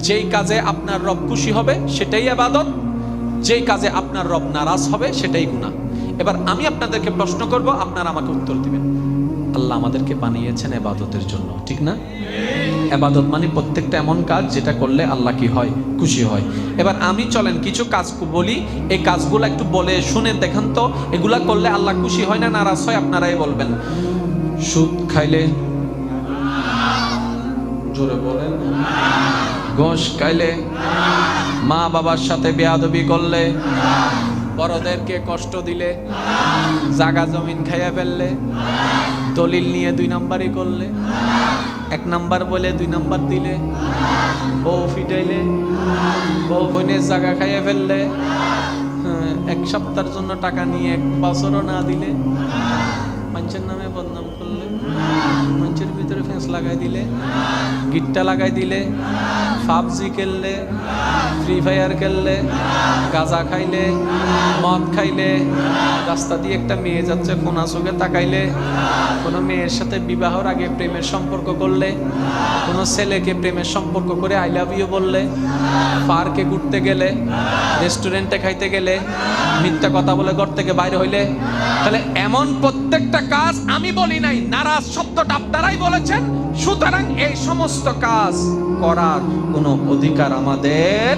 যেই কাজে আপনার রব খুশি হবে সেটাই ইবাদত, যেই কাজে আপনার রব নারাজ হবে সেটাই গুনাহ। এবার আমি আপনাদেরকে প্রশ্ন করব, আপনারা আমাকে উত্তর দিবেন। আল্লাহ আমাদেরকে বানিয়েছেন ইবাদতের জন্য, ঠিক না? ইবাদত মানে প্রত্যেকটা এমন কাজ যেটা করলে আল্লাহ কি হয়? খুশি হয়। এবার আমি চলেন কিছু কাজ বলি, এই কাজগুলো একটু বলে শুনে দেখেন তো, এগুলা করলে আল্লাহ খুশি হয় না নারাজ হয়? আপনারাই বলবেন। সুদ খাইলে, জোরে বলেন। ঘুষ খাইলে, মা বাবার সাথে বেয়াদবি করলে, বড়দেরকে কষ্ট দিলে, জাগা জমিন খাইয়া ফেললে, দলিল নিয়ে 2 নাম্বারই করলে, 1 নাম্বার বলে 2 নাম্বার দিলে, বউ ফিটাইলে, বউ বোনের জায়গা খাইয়া ফেললে, 1 সপ্তাহের জন্য টাকা নিয়ে 1 বছরও না দিলে, মানুষের নামে বদনাম করলে, মানুষের ভিতরে ফেঁস লাগাই দিলে, গিট্টা লাগাই দিলে, পাবজি খেললে, ফ্রি ফায়ার খেললে, গাঁজা খাইলে, মদ খাইলে, রাস্তা দিয়ে একটা মেয়ে যাচ্ছে কোনা চোখে তাকাইলে, কোনো মেয়ের সাথে বিবাহর আগে প্রেমের সম্পর্ক করলে, কোনো ছেলেকে প্রেমের সম্পর্ক করে আই লাভ ইউ বললে, পার্কে ঘুরতে গেলে, রেস্টুরেন্টে খাইতে গেলে, মিথ্যা কথা বলে ঘর থেকে বাইরে হইলে, তাহলে এমন প্রত্যেকটা কাজ আমি বলি নাই, নারাজ শব্দটা আপনারাই বলেছেন। সুতরাং এই সমস্ত কাজ করার কোনো অধিকার আমাদের